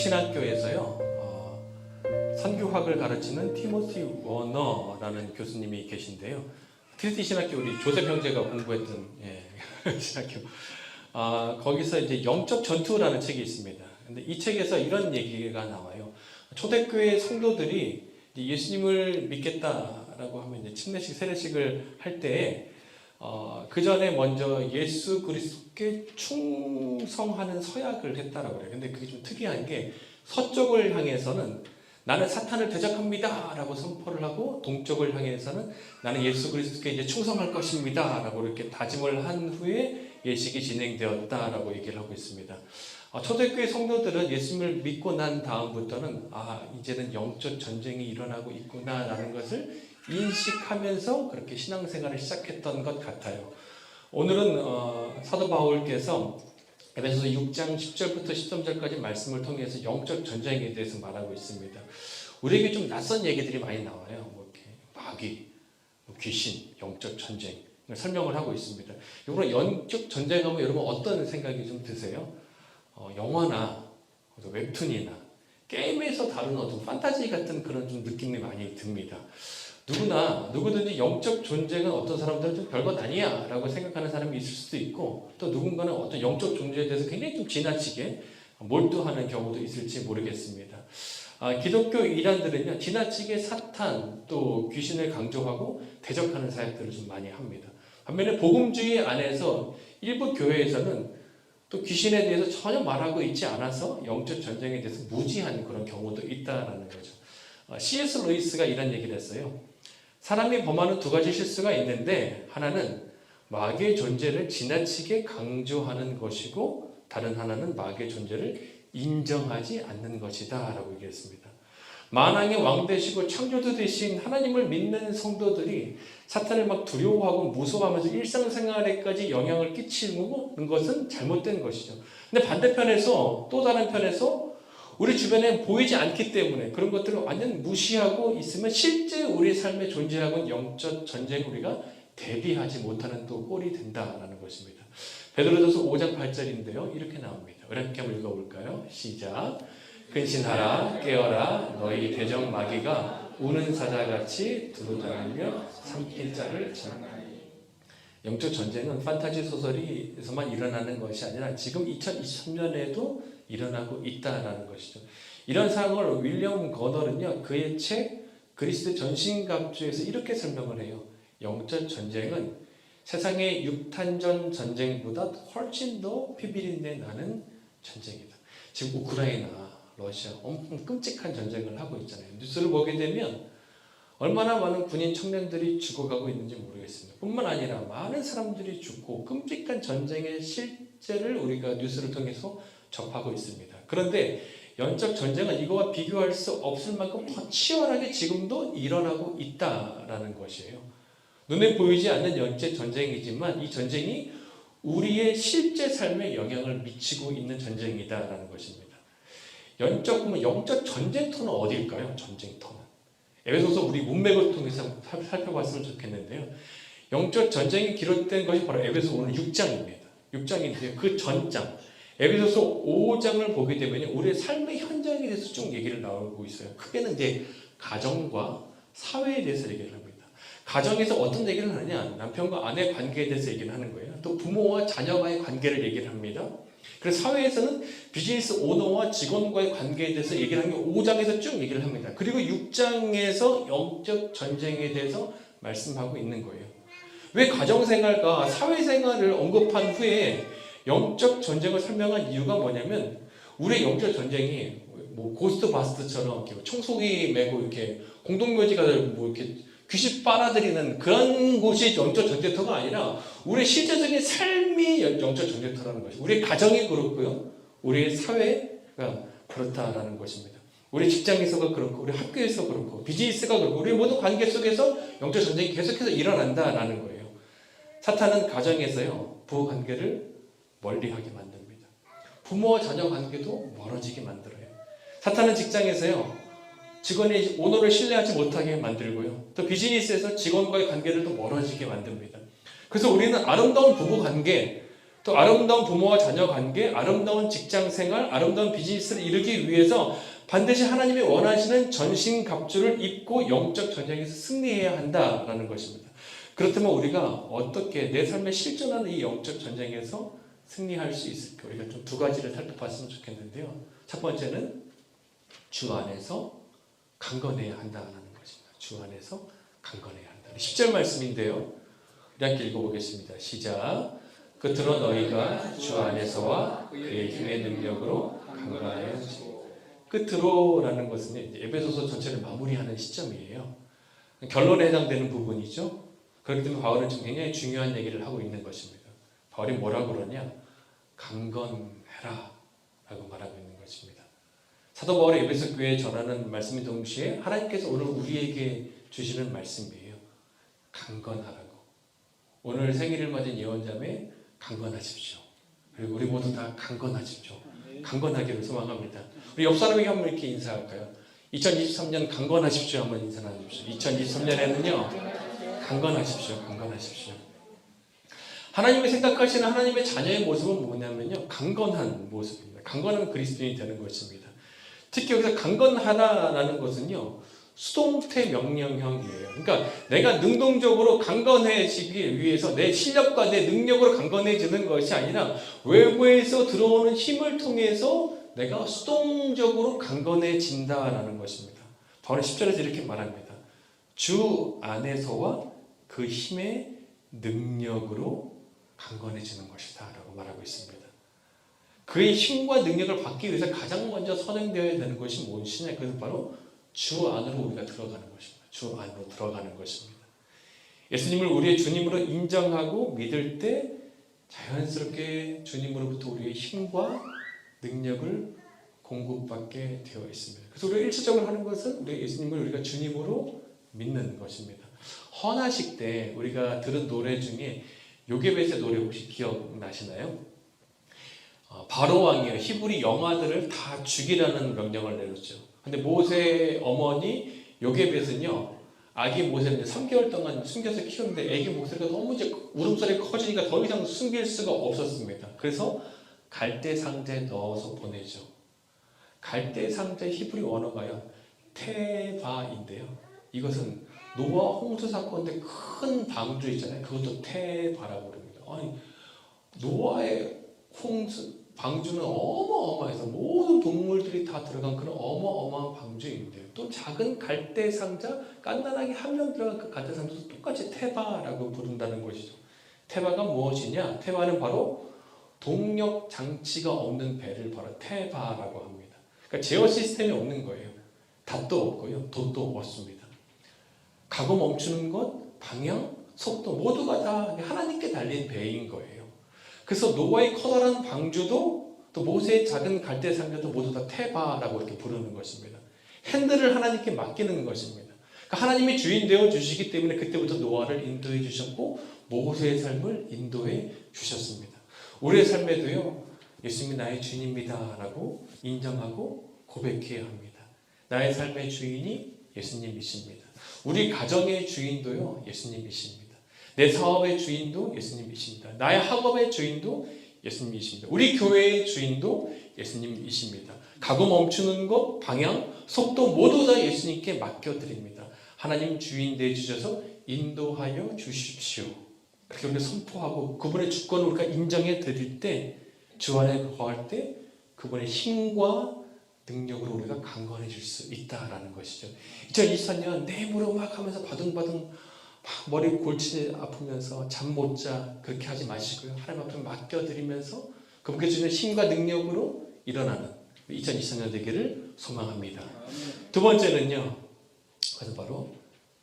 신학교에서요 선교학을 가르치는 티모시 워너라는 교수님이 계신데요. 트리티 신학교 우리 조셉 형제가 공부했던 신학교 거기서 이제 영적 전투라는 책이 있습니다. 근데 이 책에서 이런 얘기가 나와요. 초대교회 성도들이 예수님을 믿겠다라고 하면 이제 침례식 세례식을 할 때에 그 전에 먼저 예수 그리스도께 충성하는 서약을 했다라고 그래요. 근데 그게 좀 특이한 게 서쪽을 향해서는 나는 사탄을 대적합니다 라고 선포를 하고, 동쪽을 향해서는 나는 예수 그리스도께 이제 충성할 것입니다 라고 이렇게 다짐을 한 후에 예식이 진행되었다라고 얘기를 하고 있습니다. 초대교회 성도들은 예수님을 믿고 난 다음부터는 이제는 영적 전쟁이 일어나고 있구나 라는 것을 인식하면서 그렇게 신앙생활을 시작했던 것 같아요. 오늘은 사도 바울께서 에베소서 6장 10절부터 13절까지 말씀을 통해서 영적 전쟁에 대해서 말하고 있습니다. 우리에게 좀 낯선 얘기들이 많이 나와요. 이렇게 마귀, 귀신, 영적 전쟁 설명을 하고 있습니다. 여러분 영적 전쟁하면 여러분 어떤 생각이 좀 드세요? 영화나 웹툰이나 게임에서 다루는 어떤 판타지 같은 그런 좀 느낌이 많이 듭니다. 누구든지 영적 존재는 어떤 사람들은 좀 별것 아니야 라고 생각하는 사람이 있을 수도 있고, 또 누군가는 어떤 영적 존재에 대해서 굉장히 좀 지나치게 몰두하는 경우도 있을지 모르겠습니다. 기독교 이단들은요 지나치게 사탄 또 귀신을 강조하고 대적하는 사역들을 좀 많이 합니다. 반면에 복음주의 안에서 일부 교회에서는 또 귀신에 대해서 전혀 말하고 있지 않아서 영적 전쟁에 대해서 무지한 그런 경우도 있다라는 거죠. C.S. 루이스가 이런 얘기를 했어요. 사람이 범하는 두 가지 실수가 있는데, 하나는 마귀의 존재를 지나치게 강조하는 것이고, 다른 하나는 마귀의 존재를 인정하지 않는 것이다 라고 얘기했습니다. 만왕의 왕 되시고 창조주 되신 하나님을 믿는 성도들이 사탄을 막 두려워하고 무서워하면서 일상생활에까지 영향을 끼치는 것은 잘못된 것이죠. 근데 반대편에서, 또 다른 편에서 우리 주변에 보이지 않기 때문에 그런 것들을 완전 무시하고 있으면 실제 우리 삶에 존재하고 있는 영적 전쟁을 우리가 대비하지 못하는 또 꼴이 된다라는 것입니다. 베드로전서 5장 8절인데요. 이렇게 나옵니다. 이렇게 한번 읽어볼까요? 시작. 근신하라, 깨어라, 너희 대적 마귀가 우는 사자같이 두루다니며 삼킬 자를 찾나니. 영적 전쟁은 판타지 소설에서만 일어나는 것이 아니라 지금 2023년에도 일어나고 있다라는 것이죠. 이런 상황을 윌리엄 거널은요 그의 책 그리스도 전신갑주에서 이렇게 설명을 해요. 영적 전쟁은 세상의 육탄전 전쟁보다 훨씬 더 피비린내 나는 전쟁이다. 지금 우크라이나, 러시아 엄청 끔찍한 전쟁을 하고 있잖아요. 뉴스를 보게 되면 얼마나 많은 군인 청년들이 죽어가고 있는지 모르겠습니다. 뿐만 아니라 많은 사람들이 죽고 끔찍한 전쟁의 실제를 우리가 뉴스를 통해서 접하고 있습니다. 그런데 영적 전쟁은 이거와 비교할 수 없을 만큼 더 치열하게 지금도 일어나고 있다라는 것이에요. 눈에 보이지 않는 영적 전쟁이지만 이 전쟁이 우리의 실제 삶에 영향을 미치고 있는 전쟁이다라는 것입니다. 영적 전쟁터는 어디일까요? 전쟁터는 에베소서 우리 문맥을 통해서 살펴봤으면 좋겠는데요. 영적 전쟁이 기록된 것이 바로 에베소 오늘 6장입니다. 6장인데요. 그 전장 에베소서 5장을 보게 되면 우리의 삶의 현장에 대해서 쭉 얘기를 나오고 있어요. 크게는 이제 가정과 사회에 대해서 얘기를 합니다. 가정에서 어떤 얘기를 하느냐, 남편과 아내 관계에 대해서 얘기를 하는 거예요. 또 부모와 자녀와의 관계를 얘기를 합니다. 그래서 사회에서는 비즈니스 오너와 직원과의 관계에 대해서 얘기를 하는 게 5장에서 쭉 얘기를 합니다. 그리고 6장에서 영적 전쟁에 대해서 말씀하고 있는 거예요. 왜 가정생활과 사회생활을 언급한 후에 영적 전쟁을 설명한 이유가 뭐냐면, 우리의 영적 전쟁이 뭐 고스트바스트처럼 청소기 메고 이렇게 공동묘지가 뭐 이렇게 귀신 빨아들이는 그런 곳이 영적 전쟁터가 아니라 우리의 실제적인 삶이 영적 전쟁터라는 것이죠. 우리의 가정이 그렇고요, 우리의 사회가 그렇다라는 것입니다. 우리 직장에서가 그렇고, 우리 학교에서 그렇고, 비즈니스가 그렇고, 우리 모든 관계 속에서 영적 전쟁이 계속해서 일어난다라는 거예요. 사탄은 가정에서요 부부 관계를 멀리하게 만듭니다. 부모와 자녀 관계도 멀어지게 만들어요. 사탄은 직장에서요 직원이 오너를 신뢰하지 못하게 만들고요, 또 비즈니스에서 직원과의 관계를 또 멀어지게 만듭니다. 그래서 우리는 아름다운 부부 관계, 또 아름다운 부모와 자녀 관계, 아름다운 직장 생활, 아름다운 비즈니스를 이루기 위해서 반드시 하나님이 원하시는 전신갑주를 입고 영적 전쟁에서 승리해야 한다라는 것입니다. 그렇다면 우리가 어떻게 내 삶에 실존하는 이 영적 전쟁에서 승리할 수 있을까? 우리가 좀 두 가지를 살펴봤으면 좋겠는데요. 첫 번째는 주 안에서 강건해야 한다는 것입니다. 주 안에서 강건해야 한다. 10절 말씀인데요. 이렇게 읽어보겠습니다. 시작. 끝으로 너희가 주 안에서와 그의 힘의 능력으로 강건하여 끝으로라는 것은 에베소서 전체를 마무리하는 시점이에요. 결론에 해당되는 부분이죠. 그렇기 때문에 바울은 지금 굉장히 중요한 얘기를 하고 있는 것입니다. 바울이 뭐라고 그러냐? 강건해라 라고 말하고 있는 것입니다. 사도 바울이 에베소 교회에 전하는 말씀인 동시에 하나님께서 오늘 우리에게 주시는 말씀이에요. 강건하라고. 오늘 생일을 맞은 예언자매 강건하십시오. 그리고 우리 모두 다 강건하십시오. 강건하기를 소망합니다. 우리 옆 사람에게 한번 이렇게 인사할까요? 2023년 강건하십시오. 한번 인사 나누십시오. 2023년에는요 강건하십시오. 강건하십시오. 하나님이 생각하시는 하나님의 자녀의 모습은 뭐냐면요 강건한 모습입니다. 강건한 그리스도인이 되는 것입니다. 특히 여기서 강건하다라는 것은요 수동태 명령형이에요. 그러니까 내가 능동적으로 강건해지기 위해서 내 실력과 내 능력으로 강건해지는 것이 아니라 외부에서 들어오는 힘을 통해서 내가 수동적으로 강건해진다라는 것입니다. 바울은 10절에서 이렇게 말합니다. 주 안에서와 그 힘의 능력으로 강건해지는 것이다 라고 말하고 있습니다. 그의 힘과 능력을 받기 위해서 가장 먼저 선행되어야 되는 것이 무엇이냐? 그것은 바로 주 안으로 우리가 들어가는 것입니다. 주 안으로 들어가는 것입니다. 예수님을 우리의 주님으로 인정하고 믿을 때 자연스럽게 주님으로부터 우리의 힘과 능력을 공급받게 되어 있습니다. 그래서 우리가 일차적으로 하는 것은 우리 예수님을 우리가 주님으로 믿는 것입니다. 헌화식 때 우리가 들은 노래 중에 요게벳의 노래 혹시 기억나시나요? 바로 왕이요 히브리 영아들을 다 죽이라는 명령을 내렸죠. 근데 모세의 어머니 요게벳은요 아기 모세를 3개월 동안 숨겨서 키우는데 아기 목소리가 너무 이제 울음소리가 커지니까 더 이상 숨길 수가 없었습니다. 그래서 갈대 상자에 넣어서 보내죠. 갈대 상자 히브리 원어가요 테바인데요. 이것은 노아 홍수 사건 때 큰 방주 있잖아요. 그것도 테바라고 그럽니다. 아니 노아의 홍수 방주는 어마어마해서 모든 동물들이 다 들어간 그런 어마어마한 방주인데요. 또 작은 갈대 상자, 깐난하게 한 명 들어간 그 갈대 상자도 똑같이 테바라고 부른다는 것이죠. 테바가 무엇이냐? 테바는 바로 동력 장치가 없는 배를 바로 테바라고 합니다. 그러니까 제어 시스템이 없는 거예요. 닷도 없고요, 돛도 없습니다. 가고 멈추는 것, 방향, 속도 모두가 다 하나님께 달린 배인 거예요. 그래서 노아의 커다란 방주도 또 모세의 작은 갈대 상자도 모두 다 테바라고 이렇게 부르는 것입니다. 핸들을 하나님께 맡기는 것입니다. 그러니까 하나님이 주인 되어 주시기 때문에 그때부터 노아를 인도해 주셨고 모세의 삶을 인도해 주셨습니다. 우리의 삶에도요 예수님이 나의 주인입니다 라고 인정하고 고백해야 합니다. 나의 삶의 주인이 예수님이십니다. 우리 가정의 주인도요 예수님이십니다. 내 사업의 주인도 예수님이십니다. 나의 학업의 주인도 예수님이십니다. 우리 교회의 주인도 예수님이십니다. 가고 멈추는 것, 방향, 속도 모두 다 예수님께 맡겨드립니다. 하나님 주인 되주셔서 인도하여 주십시오. 그렇게 우리가 선포하고 그분의 주권을 우리가 인정해 드릴 때 주 안에 거할 때 그분의 힘과 능력으로 우리가 강건해질 수 있다라는 것이죠. 2024년 내 무릎 막 하면서 바둥바둥 막 머리 골치 아프면서 잠 못 자 그렇게 하지 마시고요. 하나님 앞에 맡겨드리면서 그분께 주는 힘과 능력으로 일어나는 2024년 되기를 소망합니다. 두 번째는요. 그것은 바로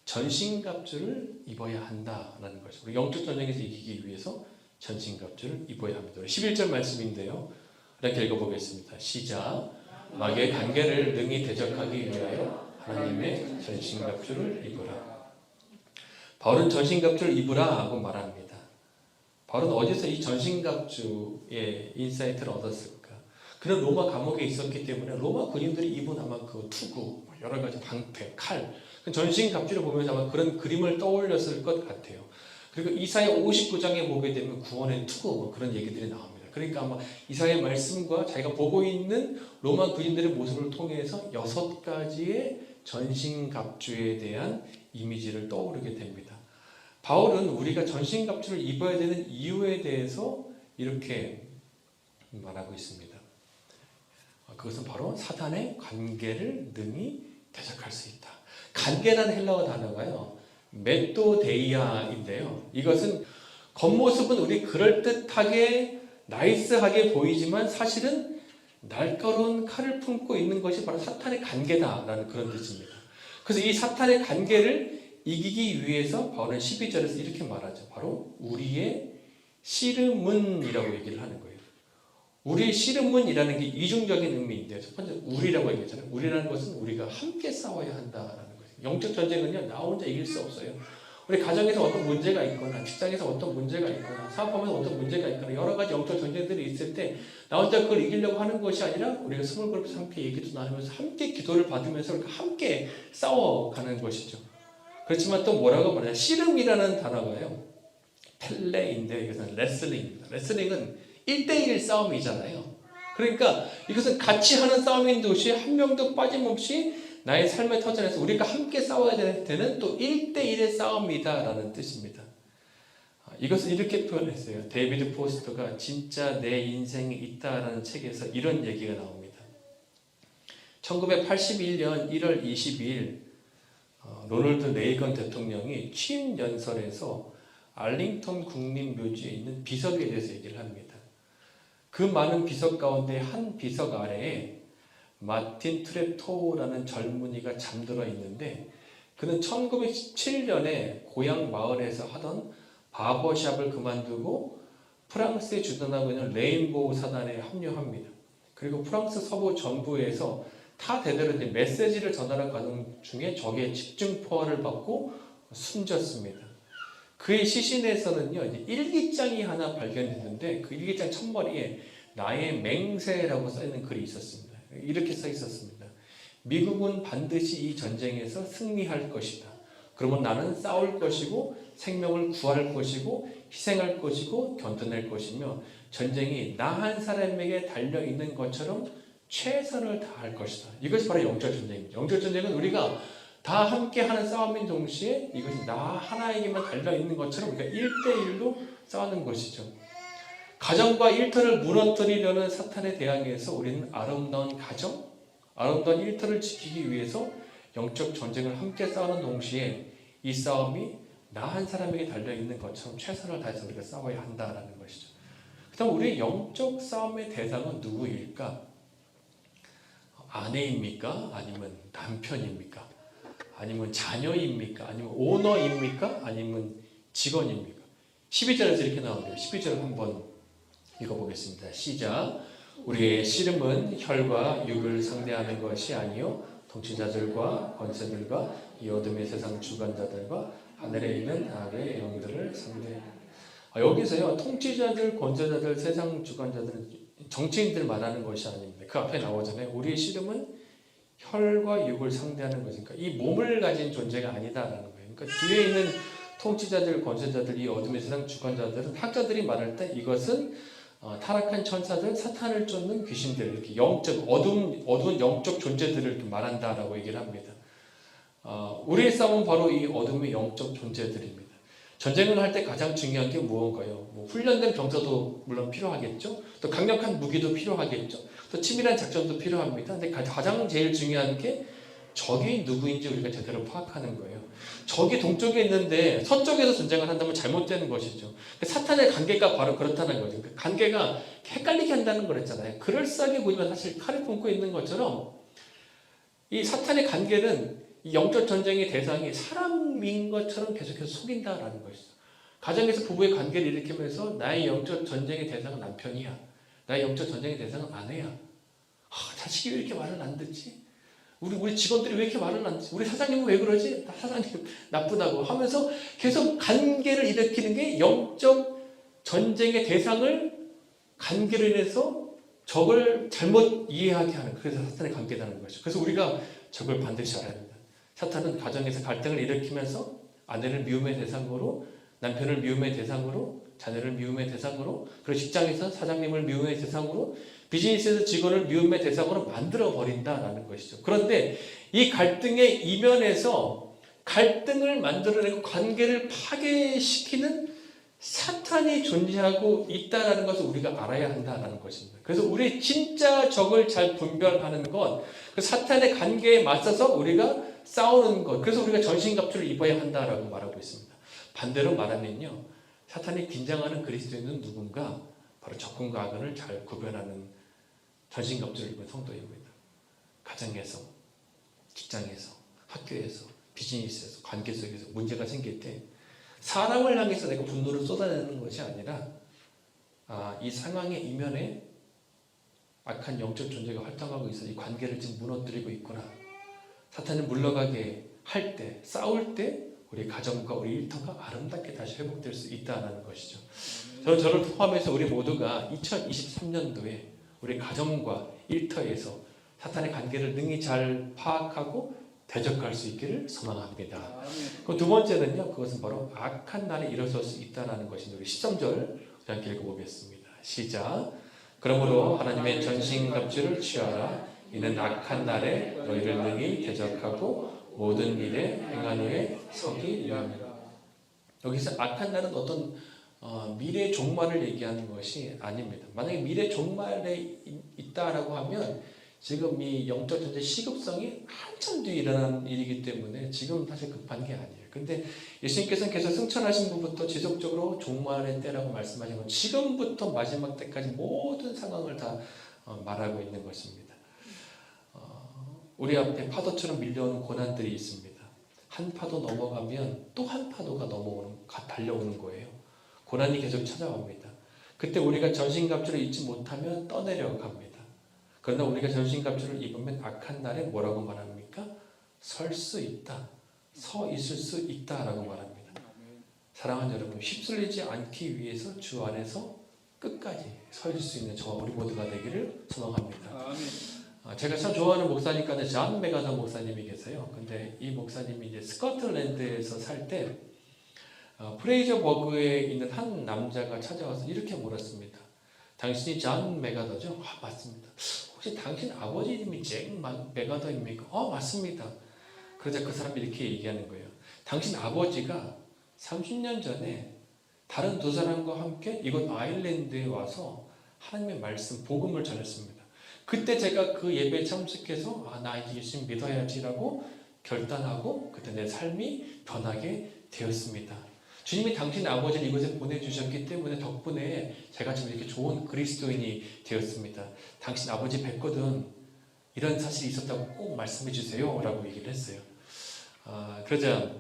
전신갑주를 입어야 한다라는 것이죠. 우리 영적 전쟁에서 이기기 위해서 전신갑주를 입어야 합니다. 11절 말씀인데요. 이렇게 읽어보겠습니다. 시작. 마귀의 관계를 능히 대적하기 위하여 하나님의 전신갑주를 입으라. 바울은 전신갑주를 입으라 하고 말합니다. 바울은 어디서 이 전신갑주의 인사이트를 얻었을까? 그는 로마 감옥에 있었기 때문에 로마 군인들이 입은 아마 그 투구, 여러 가지 방패, 칼, 전신갑주를 보면서 아마 그런 그림을 떠올렸을 것 같아요. 그리고 이사야 59장에 보게 되면 구원의 투구 뭐 그런 얘기들이 나옵니다. 그러니까 아마 이사야의 말씀과 자기가 보고 있는 로마 군인들의 모습을 통해서 6가지의 전신갑주에 대한 이미지를 떠오르게 됩니다. 바울은 우리가 전신갑주를 입어야 되는 이유에 대해서 이렇게 말하고 있습니다. 그것은 바로 사탄의 관계를 능히 대적할 수 있다. 관계라는 헬라어 단어가요, 메토데이아인데요. 이것은 겉모습은 우리 그럴듯하게 나이스하게 보이지만 사실은 날카로운 칼을 품고 있는 것이 바로 사탄의 관계다라는 그런 뜻입니다. 그래서 이 사탄의 관계를 이기기 위해서 바울은 12절에서 이렇게 말하죠. 바로 우리의 씨름은이라고 얘기를 하는 거예요. 우리의 씨름은이라는 게 이중적인 의미인데요. 첫 번째 우리라고 얘기했잖아요. 우리라는 것은 우리가 함께 싸워야 한다라는 거예요. 영적 전쟁은요, 나 혼자 이길 수 없어요. 우리 가정에서 어떤 문제가 있거나 직장에서 어떤 문제가 있거나 사업하면서 어떤 문제가 있거나 여러 가지 영적 전쟁들이 있을 때 나 혼자 그걸 이기려고 하는 것이 아니라 우리가 스몰 그룹에서 함께 얘기도 나누면서 함께 기도를 받으면서 우리가 함께 싸워가는 것이죠. 그렇지만 또 뭐라고 말해요? 씨름이라는 단어가요, 펠레인데 이것은 레슬링입니다. 레슬링은 1대1 싸움이잖아요. 그러니까 이것은 같이 하는 싸움인 듯이 한 명도 빠짐없이 나의 삶의 터전에서 우리가 함께 싸워야 되는 또 1대1의 싸움이다라는 뜻입니다. 이것을 이렇게 표현했어요. 데이비드 포스터가 진짜 내 인생이 있다라는 책에서 이런 얘기가 나옵니다. 1981년 1월 22일 로널드 레이건 대통령이 취임 연설에서 알링턴 국립묘지에 있는 비석에 대해서 얘기를 합니다. 그 많은 비석 가운데 한 비석 아래에 마틴 트레토라는 젊은이가 잠들어 있는데, 그는 1917년에 고향 마을에서 하던 바버샵을 그만두고 프랑스에 주둔하고 있는 레인보우 사단에 합류합니다. 그리고 프랑스 서부 전부에서 타 대대로 메시지를 전하는 과정 중에 적의 집중포화를 받고 숨졌습니다. 그의 시신에서는요, 이제 일기장이 하나 발견됐는데 그 일기장 첫머리에 나의 맹세라고 써있는 글이 있었습니다. 이렇게 써 있었습니다. 미국은 반드시 이 전쟁에서 승리할 것이다. 그러면 나는 싸울 것이고 생명을 구할 것이고 희생할 것이고 견뎌낼 것이며 전쟁이 나 한 사람에게 달려있는 것처럼 최선을 다할 것이다. 이것이 바로 영적 전쟁입니다. 영적 전쟁은 우리가 다 함께 하는 싸움인 동시에 이것이 나 하나에게만 달려있는 것처럼 우리가 1대1로 싸우는 것이죠. 가정과 일터를 무너뜨리려는 사탄에 대항해서 우리는 아름다운 가정, 아름다운 일터를 지키기 위해서 영적 전쟁을 함께 싸우는 동시에 이 싸움이 나 한 사람에게 달려있는 것처럼 최선을 다해서 우리가 싸워야 한다라는 것이죠. 그다음 우리의 영적 싸움의 대상은 누구일까? 아내입니까? 아니면 남편입니까? 아니면 자녀입니까? 아니면 오너입니까? 아니면 직원입니까? 12절에서 이렇게 나오네요. 12절 한번 읽어보겠습니다. 시작. 우리의 씨름은 혈과 육을 상대하는 것이 아니요 통치자들과 권세들과 이 어둠의 세상 주관자들과 하늘에 있는 악의 영들을 상대합니다. 여기서요, 통치자들, 권세자들, 세상 주관자들은 정치인들 말하는 것이 아닙니다. 그 앞에 나오잖아요. 우리의 씨름은 혈과 육을 상대하는 것이니까 이 몸을 가진 존재가 아니다라는 거예요. 그러니까 뒤에 있는 통치자들, 권세자들, 이 어둠의 세상 주관자들은 학자들이 말할 때 이것은 타락한 천사들, 사탄을 쫓는 귀신들, 이렇게 영적 어두운 영적 존재들을 이렇게 말한다라고 얘기를 합니다. 우리의 싸움은 바로 이 어둠의 영적 존재들입니다. 전쟁을 할 때 가장 중요한 게 무언가요? 훈련된 병사도 물론 필요하겠죠. 또 강력한 무기도 필요하겠죠. 또 치밀한 작전도 필요합니다. 근데 가장 제일 중요한 게 적이 누구인지 우리가 제대로 파악하는 거예요. 적이 동쪽에 있는데 서쪽에서 전쟁을 한다면 잘못되는 것이죠. 사탄의 관계가 바로 그렇다는 거죠. 그 관계가 헷갈리게 한다는 거랬잖아요. 그럴싸하게 보이면 사실 칼을 품고 있는 것처럼 이 사탄의 관계는 이 영적 전쟁의 대상이 사람인 것처럼 계속해서 속인다라는 것이죠. 가정에서 부부의 관계를 일으키면서 나의 영적 전쟁의 대상은 남편이야. 나의 영적 전쟁의 대상은 아내야. 자식이 왜 이렇게 말을 안 듣지? 우리 직원들이 왜 이렇게 말을 안 듣지? 우리 사장님은 왜 그러지? 사장님 나쁘다고 하면서 계속 관계를 일으키는 게 영적 전쟁의 대상을 관계로 인해서 적을 잘못 이해하게 하는, 그래서 사탄의 관계라는 것이죠. 그래서 우리가 적을 반드시 알아야 합니다. 사탄은 가정에서 갈등을 일으키면서 아내를 미움의 대상으로 남편을 미움의 대상으로, 자녀를 미움의 대상으로, 그리고 직장에서 사장님을 미움의 대상으로, 비즈니스에서 직원을 미움의 대상으로 만들어 버린다라는 것이죠. 그런데 이 갈등의 이면에서 갈등을 만들어내고 관계를 파괴시키는 사탄이 존재하고 있다는 것을 우리가 알아야 한다는 것입니다. 그래서 우리 진짜 적을 잘 분별하는 건 그 사탄의 관계에 맞서서 우리가 싸우는 것, 그래서 우리가 전신갑주를 입어야 한다라고 말하고 있습니다. 반대로 말하면요, 사탄이 긴장하는 그리스도인은 누군가? 바로 적군과 악을 잘 구별하는 전신갑주를 입은 성도입니다. 가정에서, 직장에서, 학교에서, 비즈니스에서, 관계 속에서 문제가 생길 때 사람을 향해서 내가 분노를 쏟아내는 것이 아니라 이 상황의 이면에 악한 영적 존재가 활동하고 있어 이 관계를 지금 무너뜨리고 있구나. 사탄이 물러가게 할 때, 싸울 때 우리 가정과 우리 일터가 아름답게 다시 회복될 수 있다는 것이죠. 저를 포함해서 우리 모두가 2023년도에 우리 가정과 일터에서 사탄의 관계를 능히 잘 파악하고 대적할 수 있기를 소망합니다. 그럼 두 번째는요, 그것은 바로 악한 날에 일어설 수 있다는 것인데 우리 13절 함께 읽어보겠습니다. 시작. 그러므로 하나님의 전신갑주를 취하라. 이는 악한 날에 너희를 능히 대적하고 모든 일에 행한 후에 서기 위함이라. 여기서 악한 날은 어떤 미래 종말을 얘기하는 것이 아닙니다. 만약에 미래 종말에 있다라고 하면 지금 이 영적 전쟁 시급성이 한참 뒤에 일어난 일이기 때문에 지금 사실 급한 게 아니에요. 근데 예수님께서는 계속 승천하신 분부터 지속적으로 종말의 때라고 말씀하신 건 지금부터 마지막 때까지 모든 상황을 다 말하고 있는 것입니다. 우리 앞에 파도처럼 밀려오는 고난들이 있습니다. 한 파도 넘어가면 또 한 파도가 달려오는 거예요. 고난이 계속 찾아옵니다. 그때 우리가 전신갑주를 입지 못하면 떠내려갑니다. 그러나 우리가 전신갑주를 입으면 악한 날에 뭐라고 말합니까? 설 수 있다. 서 있을 수 있다라고 말합니다. 사랑하는 여러분, 휩쓸리지 않기 위해서 주 안에서 끝까지 서 있을 수 있는 저와 우리 모두가 되기를 소망합니다. 제가 참 좋아하는 목사님과는 존 메가더 목사님이 계세요. 근데 이 목사님이 이제 스코틀랜드에서 살 때 프레이저 버그에 있는 한 남자가 찾아와서 이렇게 물었습니다. 당신이 존 메가더죠? 맞습니다. 혹시 당신 아버지 이름이 잭 메가더입니까? 맞습니다. 그러자 그 사람이 이렇게 얘기하는 거예요. 당신 아버지가 30년 전에 다른 두 사람과 함께 이곳 아일랜드에 와서 하나님의 말씀, 복음을 전했습니다. 그때 제가 그 예배에 참석해서 나 이제 예수 믿어야지라고 결단하고 그때 내 삶이 변하게 되었습니다. 주님이 당신 아버지를 이곳에 보내주셨기 때문에 덕분에 제가 지금 이렇게 좋은 그리스도인이 되었습니다. 당신 아버지 뵙거든 이런 사실이 있었다고 꼭 말씀해 주세요 라고 얘기를 했어요. 그러자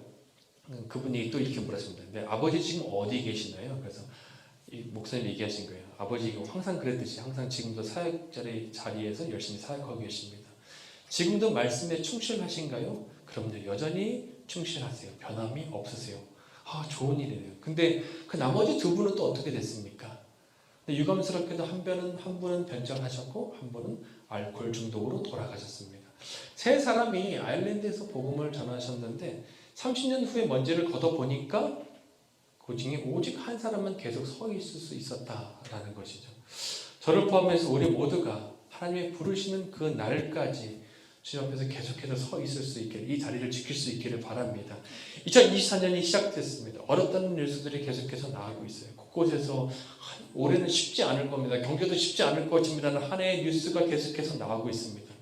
그분이 또 이렇게 물었습니다. 근데 아버지 지금 어디 계시나요? 그래서 이 목사님이 얘기하신 거예요. 아버지 항상 그랬듯이 항상 지금도 사역자의 자리에서 열심히 사역하고 계십니다. 지금도 말씀에 충실하신가요? 그럼요. 여전히 충실하세요. 변함이 없으세요. 좋은 일이네요. 근데 그 나머지 두 분은 또 어떻게 됐습니까? 근데 유감스럽게도 한 분은 변절하셨고 한 분은 알코올 중독으로 돌아가셨습니다. 세 사람이 아일랜드에서 복음을 전하셨는데 30년 후에 먼지를 걷어보니까 그 중에 오직 한 사람은 계속 서 있을 수 있었다라는 것이죠. 저를 포함해서 우리 모두가 하나님의 부르시는 그 날까지 주님 앞에서 계속해서 서 있을 수 있기를, 이 자리를 지킬 수 있기를 바랍니다. 2024년이 시작됐습니다. 어렵다는 뉴스들이 계속해서 나오고 있어요. 곳곳에서 올해는 쉽지 않을 겁니다. 경제도 쉽지 않을 것입니다는 한 해의 뉴스가 계속해서 나오고 있습니다.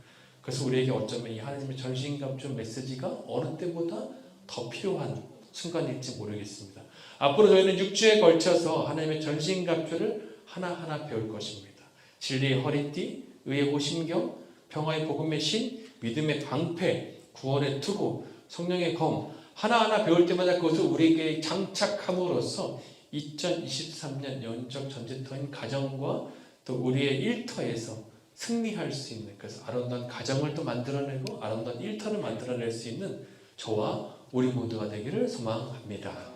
그래서 우리에게 어쩌면 이 하나님의 전신갑주 메시지가 어느 때보다 더 필요한 순간일지 모르겠습니다. 앞으로 저희는 6주에 걸쳐서 하나님의 전신갑주를 하나하나 배울 것입니다. 진리의 허리띠, 의의 호심경, 평화의 복음의 신, 믿음의 방패, 구원의 투구, 성령의 검 하나하나 배울 때마다 그것을 우리에게 장착함으로써 2023년 연적 전쟁터인 가정과 또 우리의 일터에서 승리할 수 있는, 그래서 아름다운 가정을 또 만들어내고 아름다운 일터를 만들어낼 수 있는 저와 우리 모두가 되기를 소망합니다.